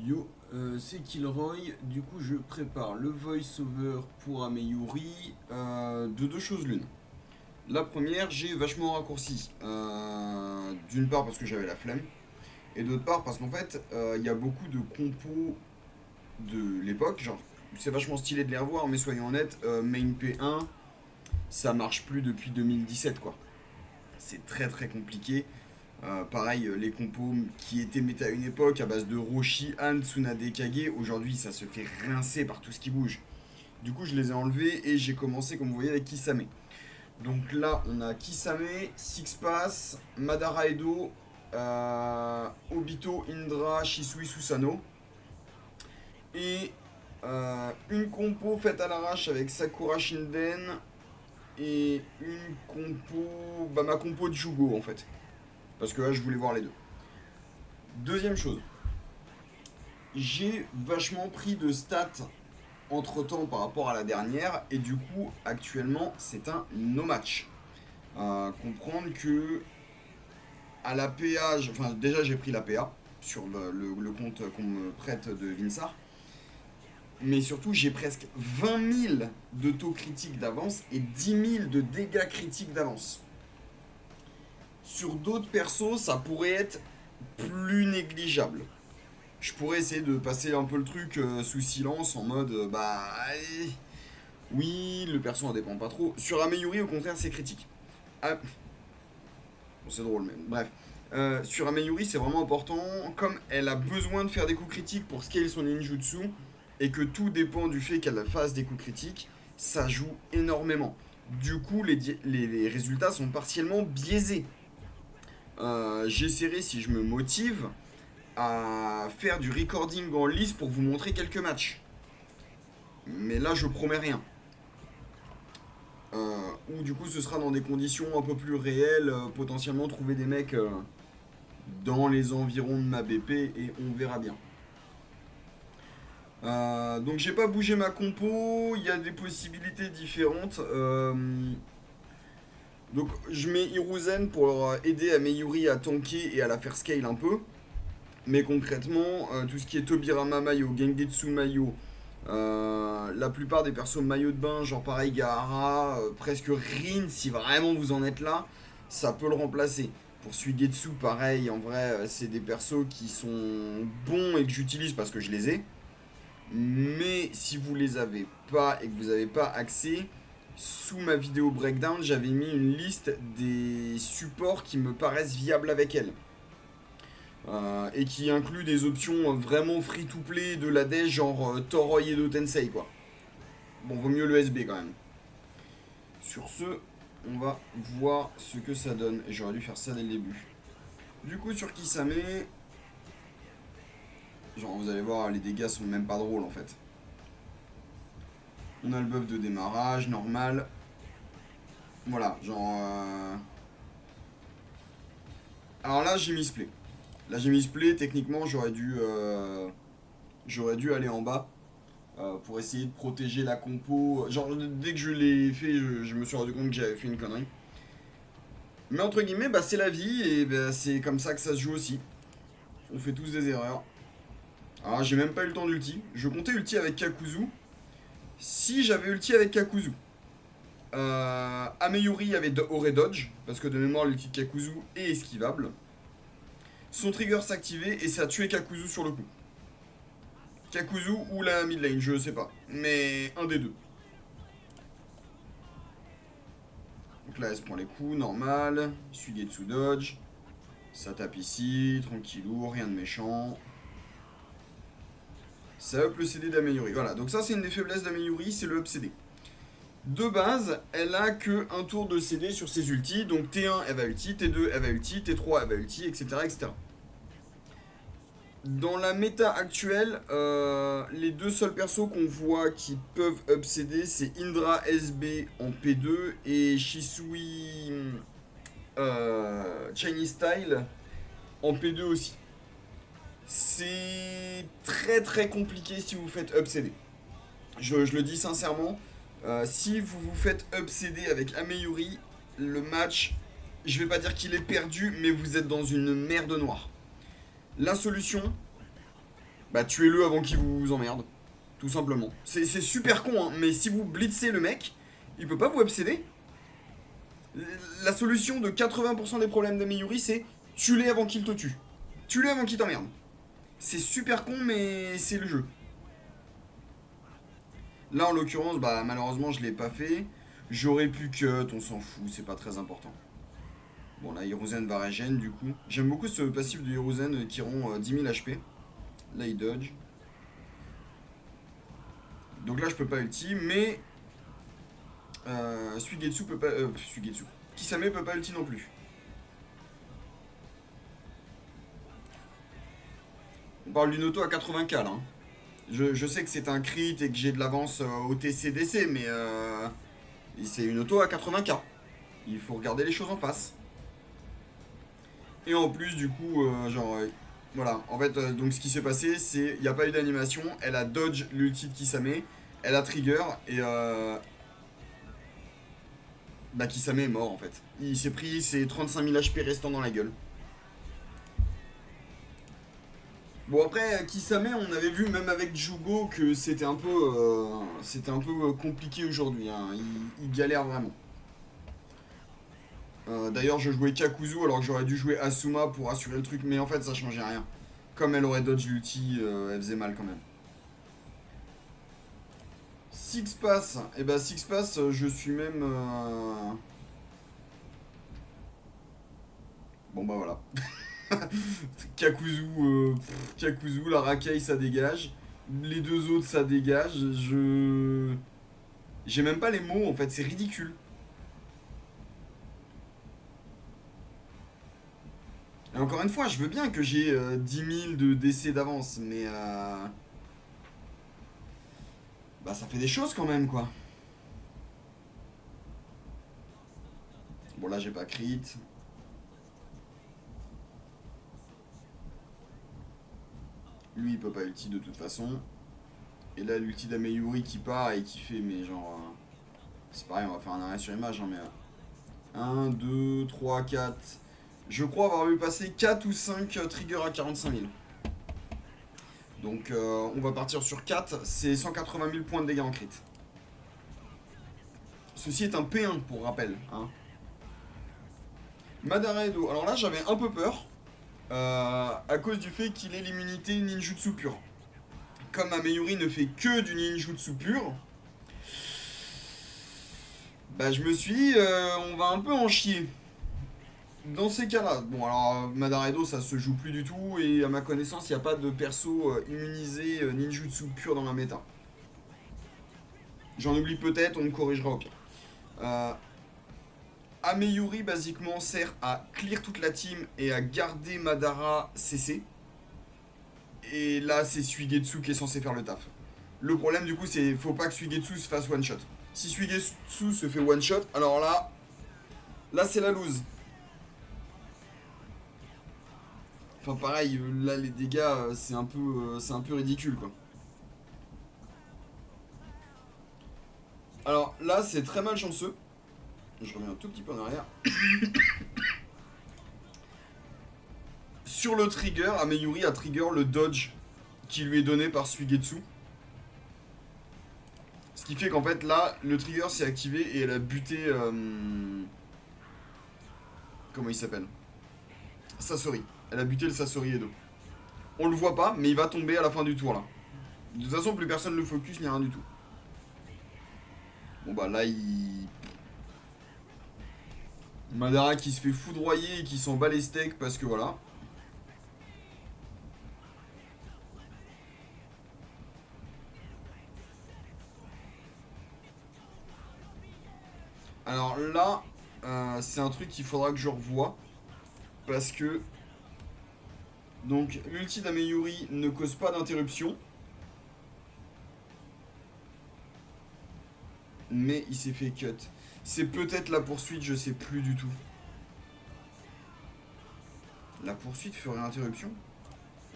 Yo, c'est Kilroy. Du coup, je prépare le voice-over pour Ameyuri de deux choses l'une. La première, j'ai vachement raccourci. D'une part parce que j'avais la flemme, et d'autre part parce qu'en fait, il y a beaucoup de compos de l'époque. Genre, c'est vachement stylé de les revoir, mais soyons honnêtes, Main P1, ça marche plus depuis 2017, quoi. C'est très très compliqué. Pareil, les compos qui étaient méta à une époque à base de Roshi, Han, Tsunade, Kage, aujourd'hui ça se fait rincer par tout ce qui bouge. Du coup, je les ai enlevés et j'ai commencé, comme vous voyez, avec Kisame. Donc là, on a Kisame, Six Pass, Madara Edo, Obito, Indra, Shisui, Susanoo. Et une compo faite à l'arrache avec Sakura Shinden et une compo. Bah, ma compo de Jugo en fait. Parce que là, je voulais voir les deux. Deuxième chose, j'ai vachement pris de stats entre temps par rapport à la dernière et du coup actuellement c'est un no match. Comprendre que à la PA, enfin déjà j'ai pris la PA sur le compte qu'on me prête de Vinsar, mais surtout j'ai presque 20 000 de taux critiques d'avance et 10 000 de dégâts critiques d'avance. Sur d'autres persos ça pourrait être plus négligeable. Je pourrais essayer de passer un peu le truc sous silence en mode bah allez, oui, le perso en dépend pas trop. Sur Ameyuri, au contraire, c'est critique. Ah, bon, c'est drôle, mais bref. Sur Ameyuri, c'est vraiment important. Comme elle a besoin de faire des coups critiques pour scale son ninjutsu, et que tout dépend du fait qu'elle fasse des coups critiques, ça joue énormément. Du coup, les résultats sont partiellement biaisés. J'essaierai, si je me motive, à faire du recording en lice pour vous montrer quelques matchs. Mais là, je promets rien. Ou du coup ce sera dans des conditions un peu plus réelles, potentiellement trouver des mecs dans les environs de ma BP et on verra bien. Donc j'ai pas bougé ma compo, il y a des possibilités différentes. Donc je mets Hiruzen pour aider à Meyuri à tanker et à la faire scale un peu. Mais concrètement, tout ce qui est Tobirama Mayo, Gengetsu Mayo, la plupart des persos maillot de bain, genre pareil Gaara, presque Rin, si vraiment vous en êtes là, ça peut le remplacer. Pour Suigetsu, pareil, en vrai, c'est des persos qui sont bons et que j'utilise parce que je les ai. Mais si vous les avez pas et que vous n'avez pas accès, sous ma vidéo breakdown, j'avais mis une liste des supports qui me paraissent viables avec elle. Et qui inclut des options vraiment free-to-play de la l'ADES, genre Toroi Edo Tensei, quoi. Bon, vaut mieux le SB quand même. Sur ce, on va voir ce que ça donne. Et j'aurais dû faire ça dès le début. Du coup, sur Kisame, genre vous allez voir, les dégâts sont même pas drôles en fait. On a le buff de démarrage, normal. Voilà, genre. Alors là, j'ai mis split. Là, j'ai mis split. Techniquement, j'aurais dû aller en bas. Pour essayer de protéger la compo. Genre, dès que je l'ai fait, je me suis rendu compte que j'avais fait une connerie. Mais entre guillemets, bah, c'est la vie et bah, c'est comme ça que ça se joue aussi. On fait tous des erreurs. Alors, j'ai même pas eu le temps d'ulti. Je comptais ulti avec Kakuzu. Si j'avais ulti avec Kakuzu, Ameyuri aurait dodge, parce que de mémoire, l'ulti de Kakuzu est esquivable. Son trigger s'activait et ça a tué Kakuzu sur le coup. Kakuzu ou la mid lane, je sais pas. Mais un des deux. Donc là, elle se prend les coups, normal. Suigetsu dodge. Ça tape ici, tranquillou, rien de méchant. Ça up le CD d'Ameyuri. Voilà, donc ça c'est une des faiblesses d'Ameyuri, c'est le up CD. De base, elle a que un tour de CD sur ses ultis, donc T1 elle va ulti, T2 elle va ulti, T3 elle va ulti, etc. etc. Dans la méta actuelle, les deux seuls persos qu'on voit qui peuvent up CD, c'est Indra SB en P2 et Shisui Chinese Style en P2 aussi. C'est très très compliqué si vous faites up CD. Je le dis sincèrement, si vous vous faites up CD avec Ameyuri, le match, je vais pas dire qu'il est perdu, mais vous êtes dans une merde noire. La solution, Bah tuez-le avant qu'il vous emmerde. Tout simplement. C'est super con, hein, mais si vous blitzez le mec, il peut pas vous obséder. La solution de 80% des problèmes d'Ameyuri, c'est tue-les avant qu'il te tue. Tue-les avant qu'il t'emmerde. C'est super con, mais c'est le jeu. Là, en l'occurrence, bah malheureusement, je l'ai pas fait. J'aurais pu cut, on s'en fout, c'est pas très important. Bon, là, Hiruzen va régène, du coup. J'aime beaucoup ce passif de Hiruzen qui rend 10 000 HP. Là, il dodge. Donc là, je peux pas ulti, mais... Suigetsu peut pas... Suigetsu. Kisame peut pas ulti non plus. On parle d'une auto à 80k, là. Hein. Je sais que c'est un crit et que j'ai de l'avance au TCDC, mais c'est une auto à 80k. Il faut regarder les choses en face. Et en plus, du coup, voilà. En fait, donc ce qui s'est passé, c'est il n'y a pas eu d'animation. Elle a dodge l'ulti de Kisame. Elle a trigger et bah Kisame est mort en fait. Il s'est pris ses 35 000 HP restants dans la gueule. Bon après Kisame, on avait vu même avec Jugo que c'était un peu compliqué aujourd'hui. Hein. Il galère vraiment. D'ailleurs je jouais Kakuzu alors que j'aurais dû jouer Asuma pour assurer le truc, mais en fait ça changeait rien. Comme elle aurait dodge l'ulti, elle faisait mal quand même. Six Pass, et bah Six Pass, je suis même... Bon bah voilà. Kakuzu, Kakuzu, la racaille ça dégage. Les deux autres ça dégage. J'ai même pas les mots en fait, c'est ridicule. Et encore une fois, je veux bien que j'ai 10 000 de décès d'avance, mais bah ça fait des choses quand même quoi. Bon là j'ai pas crit. Lui il peut pas ulti de toute façon. Et là l'ulti d'Ameyuri qui part et qui fait mais genre... c'est pareil, on va faire un arrêt sur image hein, mais... 1, 2, 3, 4... Je crois avoir vu passer 4 ou 5 triggers à 45 000. Donc on va partir sur 4, c'est 180 000 points de dégâts en crit. Ceci est un P1 pour rappel. Hein. Madara Edo, alors là j'avais un peu peur, à cause du fait qu'il ait l'immunité ninjutsu pure. Comme Ameyuri ne fait que du ninjutsu pur, bah je me suis dit, on va un peu en chier. Dans ces cas-là, bon alors Madara Edo ça se joue plus du tout et à ma connaissance il n'y a pas de perso immunisé ninjutsu pur dans la méta. J'en oublie peut-être, on me corrigera au pire. Ameyuri basiquement sert à clear toute la team et à garder Madara CC. Et là c'est Suigetsu qui est censé faire le taf. Le problème du coup c'est faut pas que Suigetsu se fasse one shot. Si Suigetsu se fait one shot, alors là c'est la lose. Enfin pareil, là les dégâts c'est un peu ridicule quoi. Alors là c'est très malchanceux. Je reviens un tout petit peu en arrière. Sur le trigger, Ameyuri a trigger le dodge qui lui est donné par Suigetsu. Ce qui fait qu'en fait là, le trigger s'est activé et elle a buté... comment il s'appelle? Sasori. Elle a buté le Sasori Edo. On le voit pas, mais il va tomber à la fin du tour là. De toute façon, plus personne ne le focus, ni rien du tout. Bon bah là, Madara qui se fait foudroyer et qui s'en bat les steaks parce que voilà. Alors là, c'est un truc qu'il faudra que je revoie. Parce que... donc l'ulti d'Ameyuri ne cause pas d'interruption. Mais il s'est fait cut. C'est peut-être la poursuite, je sais plus du tout. La poursuite ferait interruption?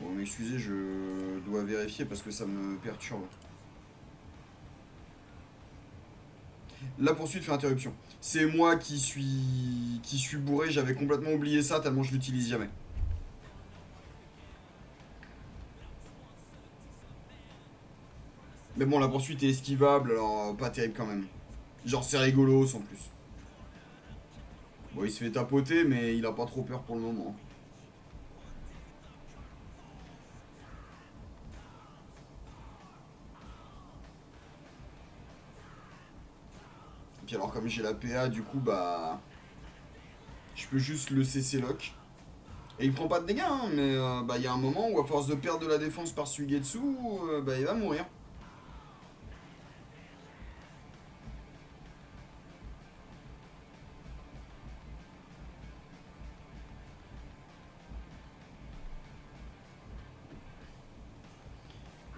Bon, m'excusez, je dois vérifier parce que ça me perturbe. La poursuite fait interruption. C'est moi qui suis bourré, j'avais complètement oublié ça tellement je l'utilise jamais. Mais bon, la poursuite est esquivable, alors pas terrible quand même. Genre c'est rigolo sans plus. Bon, il se fait tapoter, mais il a pas trop peur pour le moment. Et puis alors comme j'ai la PA, du coup bah je peux juste le CC lock. Et il prend pas de dégâts, hein, mais bah il y a un moment où à force de perdre de la défense par Suigetsu, bah il va mourir.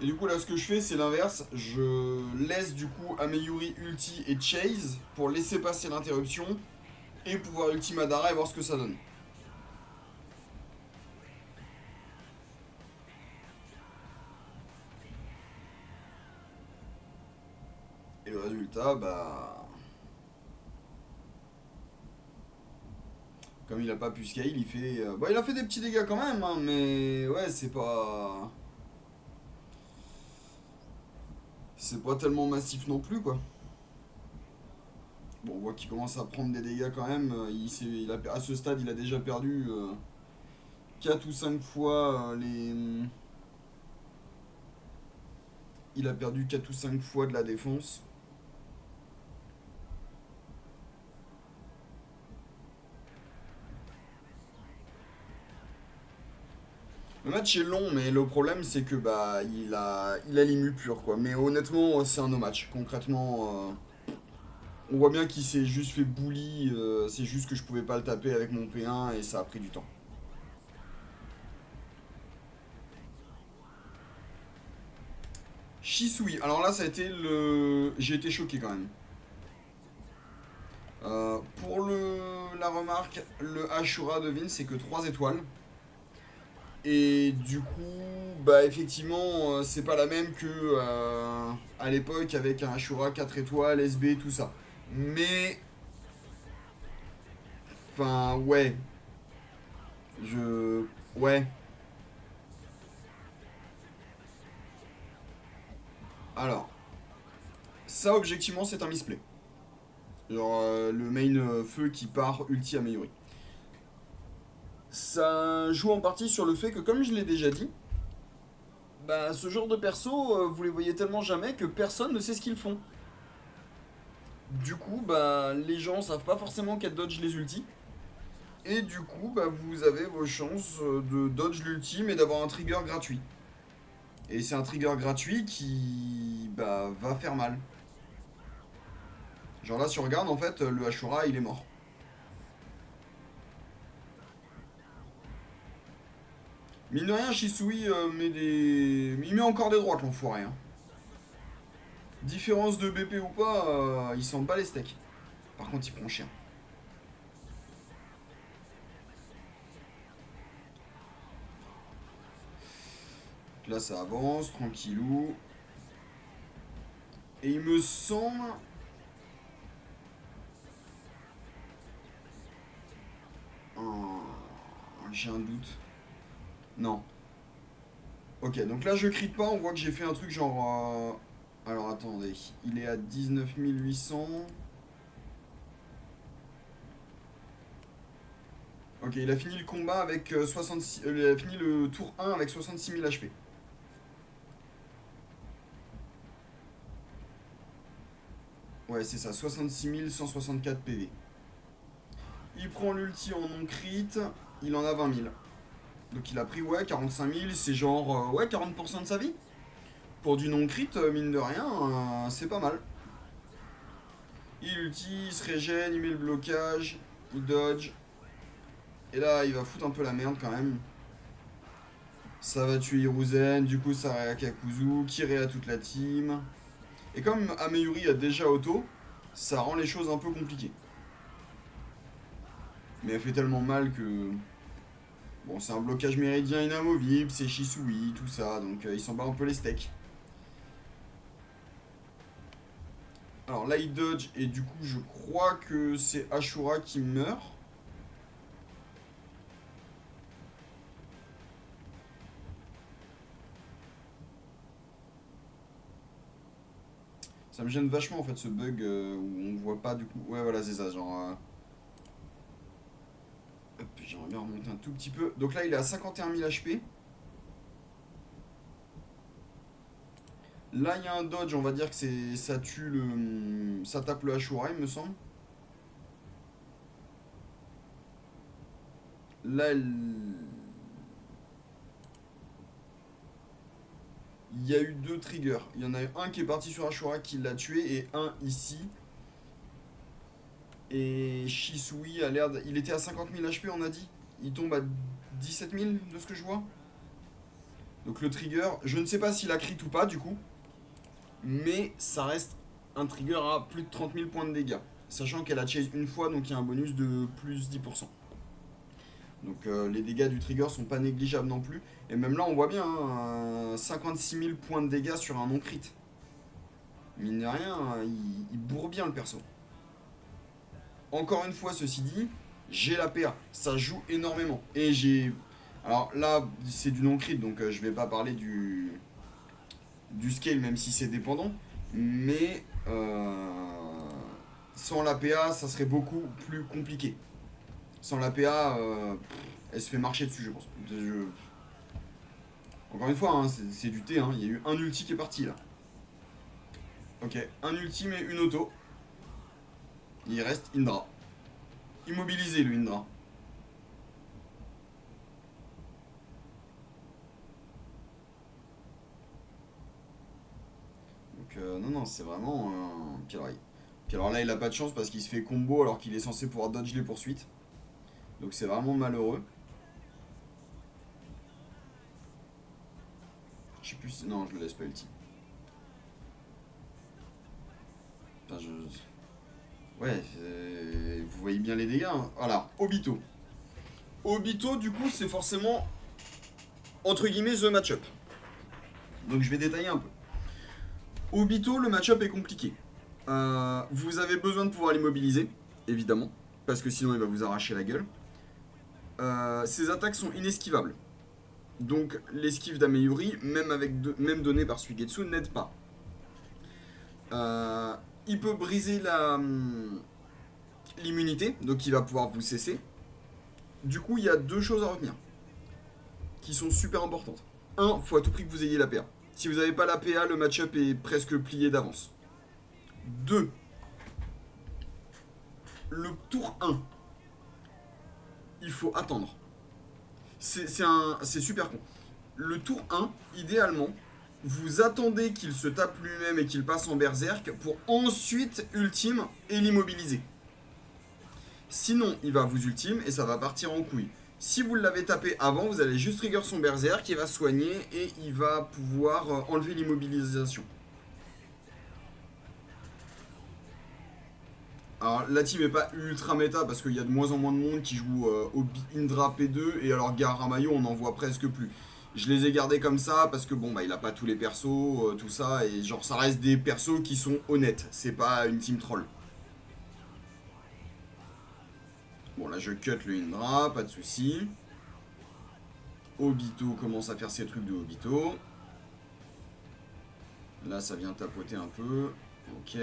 Et du coup là ce que je fais c'est l'inverse, je laisse du coup Ameyuri ulti et chase pour laisser passer l'interruption et pouvoir ulti Madara et voir ce que ça donne. Et le résultat bah comme il a pas pu scale, il fait bah il a fait des petits dégâts quand même hein, mais ouais c'est pas tellement massif non plus quoi. Bon, on voit qu'il commence à prendre des dégâts quand même. À ce stade, il a déjà perdu 4 ou 5 fois Il a perdu 4 ou 5 fois de la défense. Le match est long, mais le problème c'est que bah il a l'ému pur quoi. Mais honnêtement, c'est un no match. Concrètement, on voit bien qu'il s'est juste fait bully. C'est juste que je pouvais pas le taper avec mon P1 et ça a pris du temps. Shisui, alors là ça a été le. J'ai été choqué quand même. Pour la remarque, le Ashura de Vin, c'est que 3 étoiles. Et du coup, bah effectivement, c'est pas la même que à l'époque avec un Ashura 4 étoiles, SB, tout ça. Mais, enfin, ouais. Je. Ouais. Alors, ça, objectivement, c'est un misplay. Genre, le main feu qui part ulti amélioré. Ça joue en partie sur le fait que, comme je l'ai déjà dit, bah, ce genre de perso, vous les voyez tellement jamais que personne ne sait ce qu'ils font. Du coup, bah, les gens savent pas forcément qu'elle dodge les ultis. Et du coup, bah, vous avez vos chances de dodge l'ulti, mais d'avoir un trigger gratuit. Et c'est un trigger gratuit qui bah, va faire mal. Genre là, si on regarde, en fait, le Ashura, il est mort. Mine de rien, Shisui il met encore des droites, l'enfoiré. Hein. Différence de BP ou pas, il s'en bat les steaks. Par contre, il prend cher. Là, ça avance, tranquillou. Et il me semble. Oh, j'ai un doute. Non. Ok, donc là, je crie pas. On voit que j'ai fait un truc genre. Alors attendez. Il est à 19 800. Ok, il a fini le combat avec 66. Il a fini le tour 1 avec 66 000 HP. Ouais, c'est ça, 66 164 PV. Il prend l'ulti en non-crit, il en a 20 000. Donc il a pris, ouais, 45 000, c'est genre, ouais, 40% de sa vie. Pour du non-crit, mine de rien, c'est pas mal. Il ulti, il se régène, il met le blocage, il dodge. Et là, il va foutre un peu la merde quand même. Ça va tuer Hiruzen, du coup ça réa Kakuzu, qui réa toute la team. Et comme Ameyuri a déjà auto, ça rend les choses un peu compliquées. Mais elle fait tellement mal que. Bon, c'est un blocage méridien inamovible, c'est Shisui, tout ça, donc il s'en bat un peu les steaks. Alors là, il dodge, et du coup, je crois que c'est Ashura qui meurt. Ça me gêne vachement en fait ce bug où on voit pas du coup. Ouais, voilà, c'est ça, genre. Hop, j'aimerais bien remonter un tout petit peu. Donc là, il est à 51 000 HP. Là, il y a un dodge, on va dire que c'est ça tue le. Ça tape le Ashura, il me semble. Là, il y a eu deux triggers. Il y en a eu un qui est parti sur Ashura qui l'a tué et un ici. Et Shisui a l'air. Il était à 50 000 HP, on a dit. Il tombe à 17 000 de ce que je vois. Donc le trigger, je ne sais pas s'il a crit ou pas du coup. Mais ça reste un trigger à plus de 30 000 points de dégâts. Sachant qu'elle a chase une fois, donc il y a un bonus de plus 10%. Donc les dégâts du trigger sont pas négligeables non plus. Et même là, on voit bien, hein, 56 000 points de dégâts sur un non-crit. Mine de rien, il bourre bien le perso. Encore une fois, ceci dit, j'ai la PA. Ça joue énormément. Et j'ai. Alors là, c'est du non-crit, donc je vais pas parler du scale, même si c'est dépendant. Mais sans la PA, ça serait beaucoup plus compliqué. Sans la PA, elle se fait marcher dessus, je pense. Encore une fois, hein, c'est du T. Hein. Il y a eu un ulti qui est parti là. Ok, un ulti mais une auto. Il reste Indra. Immobilisé le Indra. Donc non, non, c'est vraiment... Puis alors là, il a pas de chance parce qu'il se fait combo alors qu'il est censé pouvoir dodge les poursuites. Donc c'est vraiment malheureux. Je sais plus si... Non, je le laisse pas ulti. Enfin, Ouais, vous voyez bien les dégâts. Hein. Voilà, Obito. Obito, du coup, c'est forcément, entre guillemets, the match-up. Donc je vais détailler un peu. Obito, le match-up est compliqué. Vous avez besoin de pouvoir l'immobiliser, évidemment, parce que sinon il va vous arracher la gueule. Ses attaques sont inesquivables. Donc l'esquive d'Ameyuri, même donnée par Suigetsu, n'aide pas. Il peut briser l'immunité, donc il va pouvoir vous cesser. Du coup, il y a deux choses à retenir qui sont super importantes. Un, faut à tout prix que vous ayez la PA. Si vous n'avez pas la PA, le match-up est presque plié d'avance. Deux, le tour 1, il faut attendre. C'est super con. Le tour 1, idéalement, vous attendez qu'il se tape lui-même et qu'il passe en berserk pour ensuite ultime et l'immobiliser. Sinon, il va vous ultime et ça va partir en couille. Si vous l'avez tapé avant, vous allez juste trigger son berserk, il va soigner et il va pouvoir enlever l'immobilisation. Alors la team est pas ultra méta parce qu'il y a de moins en moins de monde qui joue au Indra P2 et alors Garamayo on en voit presque plus. Je les ai gardés comme ça parce que bon bah il a pas tous les persos, tout ça, et genre ça reste des persos qui sont honnêtes, c'est pas une team troll. Bon là je cut le Indra, pas de soucis. Obito commence à faire ses trucs de Obito. Là ça vient tapoter un peu. Ok.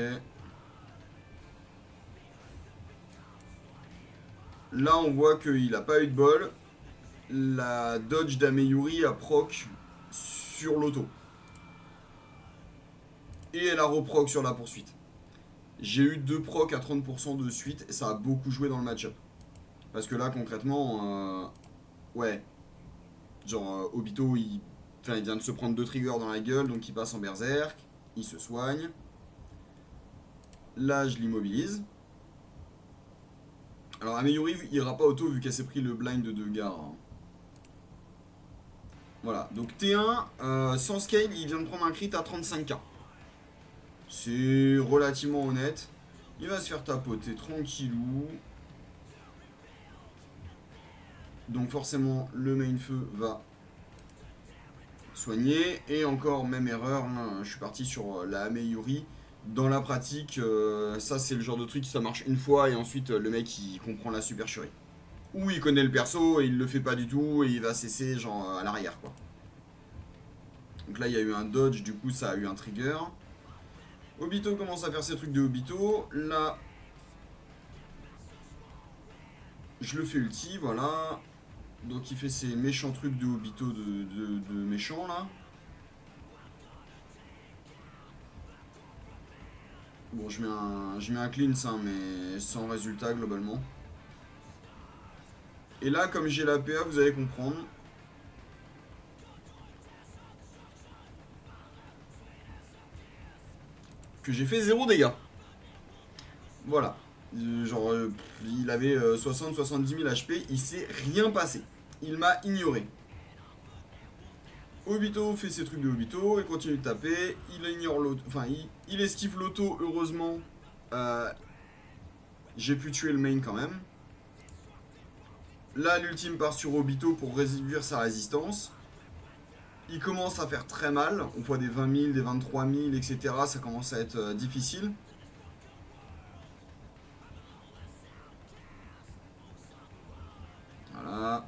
Là on voit qu'il a pas eu de bol. La dodge d'Ameyuri a proc sur l'auto. Et elle a reproc sur la poursuite. J'ai eu deux procs à 30% de suite et ça a beaucoup joué dans le match-up. Parce que là concrètement, ouais. Genre Obito il vient de se prendre deux triggers dans la gueule, donc il passe en berserk. Il se soigne. Là je l'immobilise. Alors Ameyuri il ira pas auto vu qu'elle s'est pris le blind de Gar. Hein. Voilà, donc T1, sans scale, il vient de prendre un crit à 35k. C'est relativement honnête. Il va se faire tapoter tranquillou. Donc forcément, le main feu va soigner. Et encore, même erreur, hein, je suis parti sur la Ameyuri. Dans la pratique, ça c'est le genre de truc qui ça marche une fois et ensuite le mec il comprend la supercherie. Ou il connaît le perso et il le fait pas du tout et il va cesser genre à l'arrière quoi. Donc là il y a eu un dodge, du coup ça a eu un trigger. Obito commence à faire ses trucs de Obito. Là, je le fais ulti, voilà. Donc il fait ses méchants trucs de Obito de méchant là. Bon, je mets un cleanse, hein, mais sans résultat globalement. Et là, comme j'ai la PA, vous allez comprendre. Que j'ai fait 0 dégâts. Voilà. Genre, il avait 60-70 000 HP, il s'est rien passé. Il m'a ignoré. Obito fait ses trucs de Obito, il continue de taper, il ignore l'auto, enfin il esquive l'auto, heureusement. Euh, j'ai pu tuer le main quand même. Là, l'ultime part sur Obito pour réduire sa résistance. Il commence à faire très mal, on voit des 20 000, des 23 000, etc. Ça commence à être difficile. Voilà.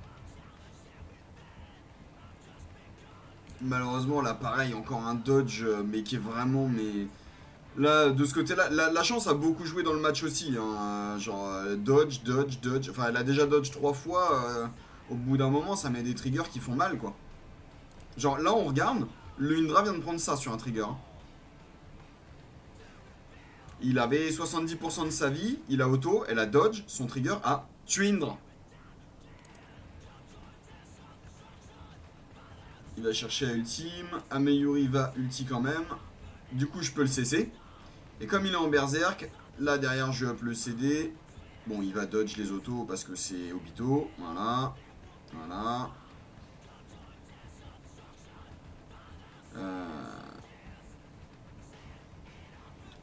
Malheureusement, là, pareil, encore un dodge, mais qui est vraiment, mais là, de ce côté-là, la chance a beaucoup joué dans le match aussi. Hein. Genre, dodge, dodge, dodge. Enfin, elle a déjà dodge 3 fois. Au bout d'un moment, ça met des triggers qui font mal, quoi. Genre, là, on regarde. Le Indra vient de prendre ça sur un trigger. Il avait 70% de sa vie. Il a auto. Elle a dodge. Son trigger a tué Indra. Il va chercher à ultime. Ameyuri va ulti quand même. Du coup, je peux le cesser. Et comme il est en berserk, là derrière je up le CD. Bon, il va dodge les autos parce que c'est Obito. Voilà. Voilà.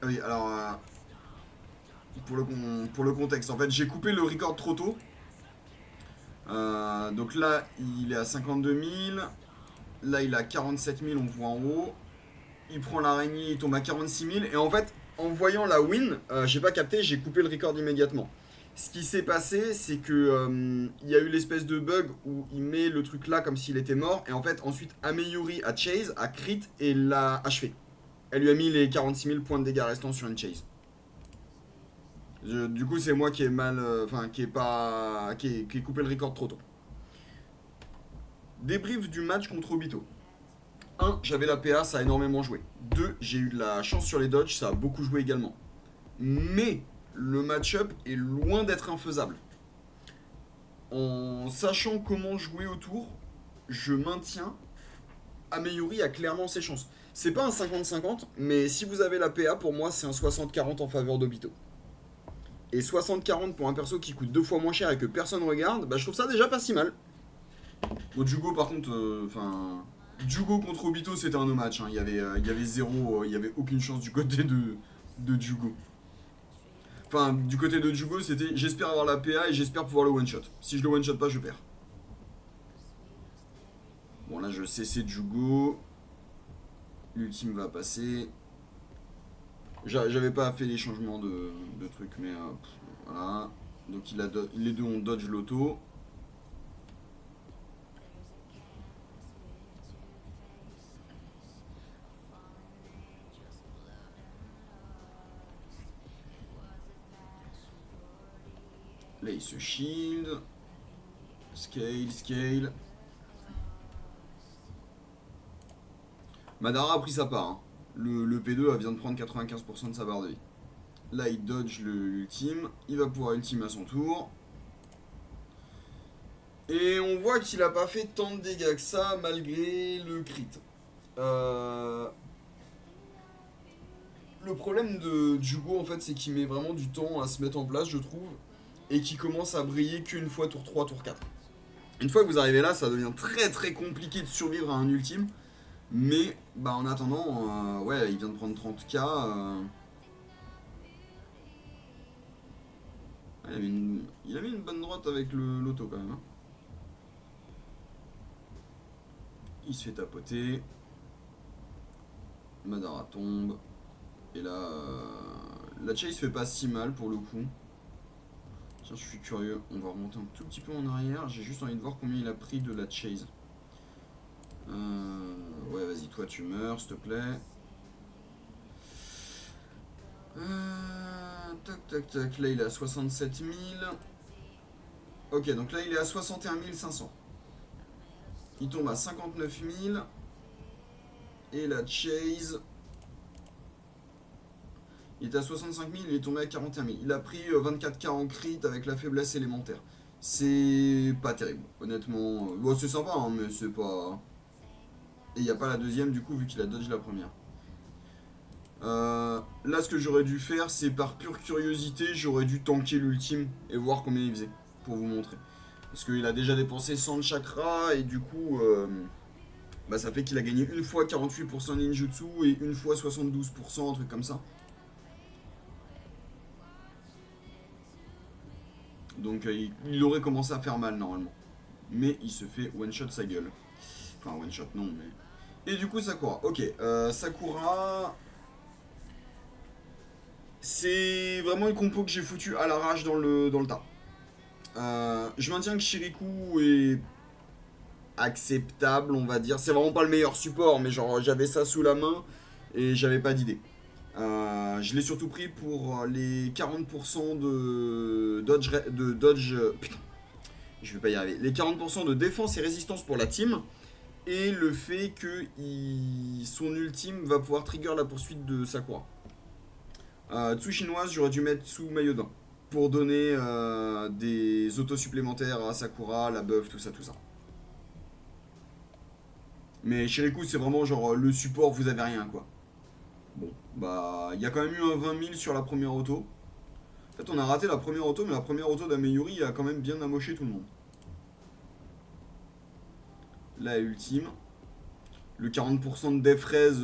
Oui, alors, pour le contexte, en fait, j'ai coupé le record trop tôt. Donc là, il est à 52 000. Là, il est à 47 000, on voit en haut. Il prend l'araignée, il tombe à 46 000. Et en fait, en voyant la win, j'ai pas capté, j'ai coupé le record immédiatement. Ce qui s'est passé, c'est que il y a eu l'espèce de bug où il met le truc là comme s'il était mort. Et en fait, ensuite, Ameyuri a chase, a crit et l'a achevé. Elle lui a mis les 46 000 points de dégâts restants sur une chase. Du coup, c'est moi qui ai mal. Enfin, qui ai coupé le record trop tôt. Débrief du match contre Obito. 1. J'avais la PA, ça a énormément joué. 2. J'ai eu de la chance sur les dodges, ça a beaucoup joué également. Mais le match-up est loin d'être infaisable. En sachant comment jouer autour, je maintiens. Ameyuri a clairement ses chances. C'est pas un 50-50, mais si vous avez la PA, pour moi, c'est un 60-40 en faveur d'Obito. Et 60-40 pour un perso qui coûte 2 fois moins cher et que personne regarde, bah je trouve ça déjà pas si mal. Bon, Jugo, par contre, Jugo contre Obito, c'était un no match. Hein. Il y avait zéro, il y avait aucune chance du côté de Jugo. Enfin, du côté de Jugo, c'était j'espère avoir la PA et j'espère pouvoir le one-shot. Si je le one-shot pas, je perds. Bon, là, je cesse Jugo. L'ultime va passer. J'avais pas fait les changements de trucs, mais voilà. Donc, les deux ont dodge l'auto. Là, il se shield. Scale, scale. Madara a pris sa part. Hein. Le P2 vient de prendre 95% de sa barre de vie. Là, il dodge l'ultime. Il va pouvoir ultime à son tour. Et on voit qu'il a pas fait tant de dégâts que ça malgré le crit. Le problème de Jugo, en fait, c'est qu'il met vraiment du temps à se mettre en place, je trouve. Et qu'il commence à briller qu'une fois tour 3, tour 4. Une fois que vous arrivez là, ça devient très très compliqué de survivre à un ultime. Mais bah en attendant, ouais, il vient de prendre 30k. Il avait une bonne droite avec l'auto quand même. Hein. Il se fait tapoter. Madara tombe. Et là, la chase fait pas si mal pour le coup. Tiens, je suis curieux. On va remonter un tout petit peu en arrière. J'ai juste envie de voir combien il a pris de la chase. Ouais, vas-y, toi tu meurs, s'il te plaît. Tac, tac, tac. Là, il est à 67 000. Ok, donc là, il est à 61 500. Il tombe à 59 000. Et la Chase, il était à 65 000, il est tombé à 41 000. Il a pris 24K en crit avec la faiblesse élémentaire. C'est pas terrible, honnêtement. Bon, c'est sympa, hein, mais c'est pas... Et il n'y a pas la deuxième, du coup, vu qu'il a dodge la première. Là, ce que j'aurais dû faire, c'est par pure curiosité, j'aurais dû tanker l'ultime et voir combien il faisait, pour vous montrer. Parce qu'il a déjà dépensé 100 de chakra, et du coup, bah, ça fait qu'il a gagné une fois 48% ninjutsu et une fois 72%, un truc comme ça. Donc il aurait commencé à faire mal normalement. Mais il se fait one-shot sa gueule. Enfin, one-shot non, mais... Et du coup, Sakura. Ok, Sakura... C'est vraiment une compo que j'ai foutu à l'arrache dans le tas. Je maintiens que Shiriku est acceptable, on va dire. C'est vraiment pas le meilleur support, mais genre j'avais ça sous la main et j'avais pas d'idée. Je l'ai surtout pris pour les 40% de dodge. Putain, je vais pas y arriver. Les 40% de défense et résistance pour la team. Et le fait que son ultime va pouvoir trigger la poursuite de Sakura. Tsushinoise, j'aurais dû mettre sous maillot d'un. Pour donner des autos supplémentaires à Sakura, la buff, tout ça, tout ça. Mais Shiriku, c'est vraiment genre le support, vous avez rien quoi. Bon, bah, il y a quand même eu un 20 000 sur la première auto. En fait, on a raté la première auto, mais la première auto d'Ameyuri a quand même bien amoché tout le monde. La ultime. Le 40% de Defraise,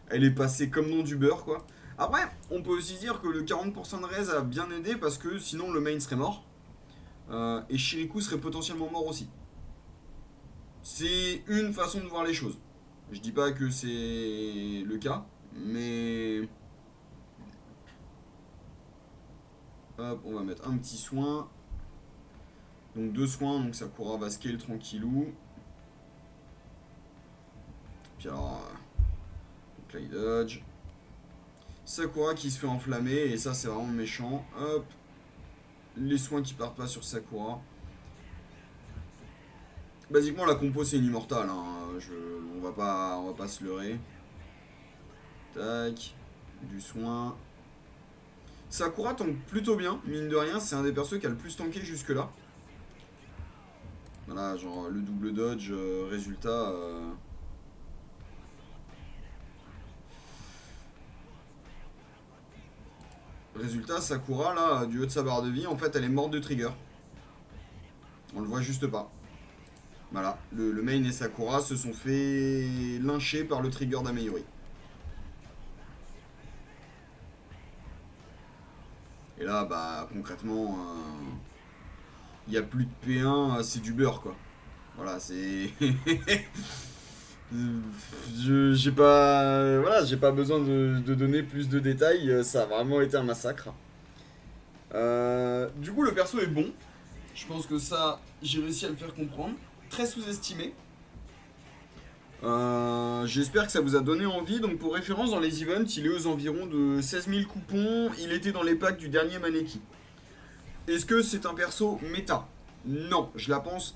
elle est passée comme nom du beurre, quoi. Après, on peut aussi dire que le 40% de raise a bien aidé parce que sinon le main serait mort. Et Shiriku serait potentiellement mort aussi. C'est une façon de voir les choses. Je dis pas que c'est le cas, mais... Hop, on va mettre un petit soin. Donc 2 soins, donc Sakura va scale tranquillou. Puis alors... donc là il dodge. Sakura qui se fait enflammer, et ça c'est vraiment méchant. Hop. Les soins qui partent pas sur Sakura. Basiquement la compo c'est une immortale, hein. On va pas se leurrer. Tac. Du soin. Sakura tank plutôt bien, mine de rien, c'est un des persos qui a le plus tanké jusque là. Voilà, genre le double dodge, résultat... Résultat, Sakura, là, du haut de sa barre de vie, en fait, elle est morte de trigger. On le voit juste pas. Voilà, le main et Sakura se sont fait lyncher par le trigger d'Ameyuri. Et là, bah, concrètement, il n'y a plus de P1, c'est du beurre, quoi. Voilà, c'est... j'ai pas... Voilà, j'ai pas besoin de donner plus de détails, ça a vraiment été un massacre. Du coup, le perso est bon. Je pense que ça, j'ai réussi à le faire comprendre. Très sous-estimé. J'espère que ça vous a donné envie. Donc pour référence, dans les events, il est aux environs de 16 000 coupons. Il était dans les packs du dernier Maneki. Est-ce que c'est un perso méta? Non, je la pense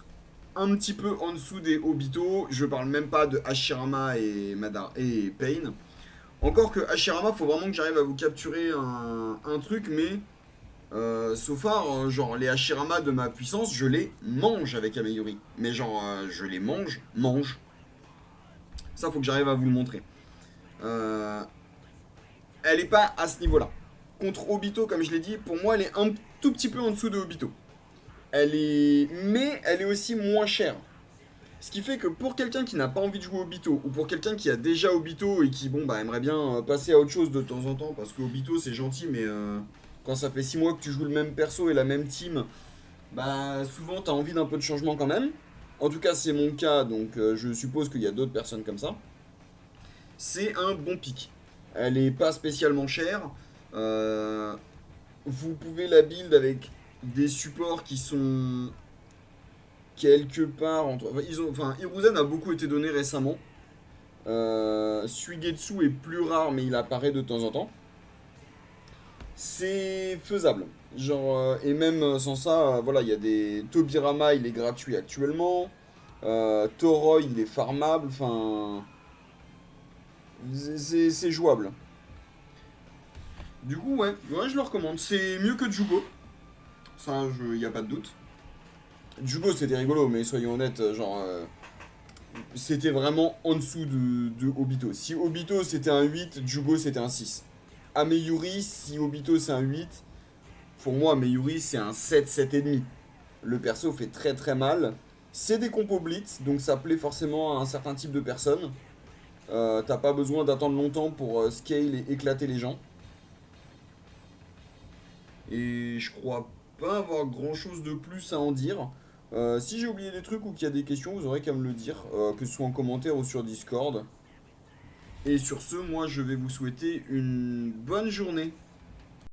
un petit peu en dessous des Obito. Je parle même pas de Hashirama et Pain. Encore que Hashirama, faut vraiment que j'arrive à vous capturer un truc, mais so far, genre les Hashirama de ma puissance, je les mange avec Ameyuri. Mais genre, je les mange. Ça, faut que j'arrive à vous le montrer. Elle est pas à ce niveau-là. Contre Obito, comme je l'ai dit, pour moi, elle est un tout petit peu en dessous de Obito. Mais elle est aussi moins chère. Ce qui fait que pour quelqu'un qui n'a pas envie de jouer Obito, ou pour quelqu'un qui a déjà Obito et qui, bon, bah, aimerait bien passer à autre chose de temps en temps, parce que Obito, c'est gentil, mais quand ça fait 6 mois que tu joues le même perso et la même team, bah, souvent, t'as envie d'un peu de changement quand même. En tout cas, c'est mon cas, donc je suppose qu'il y a d'autres personnes comme ça. C'est un bon pic. Elle est pas spécialement chère. Vous pouvez la build avec des supports qui sont quelque part entre... Enfin, Hiruzen a beaucoup été donné récemment. Suigetsu est plus rare, mais il apparaît de temps en temps. c'est faisable. Genre, et même sans ça, voilà, il y a des... Tobirama, il est gratuit actuellement. Toroi, il est farmable. Enfin, c'est jouable. Du coup, ouais, je le recommande. C'est mieux que Jugo. Ça, il n'y a pas de doute. Jugo, c'était rigolo, mais soyons honnêtes, genre, c'était vraiment en dessous de Obito. Si Obito c'était un 8, Jugo c'était un 6. Ameyuri, si Obito c'est un 8, pour moi Ameyuri c'est un 7, 7,5. Le perso fait très très mal. C'est des compos blitz, donc ça plaît forcément à un certain type de personnes. T'as pas besoin d'attendre longtemps pour scale et éclater les gens. Et je crois pas avoir grand chose de plus à en dire. Si j'ai oublié des trucs ou qu'il y a des questions, vous aurez qu'à me le dire, que ce soit en commentaire ou sur Discord. Et sur ce, moi je vais vous souhaiter une bonne journée.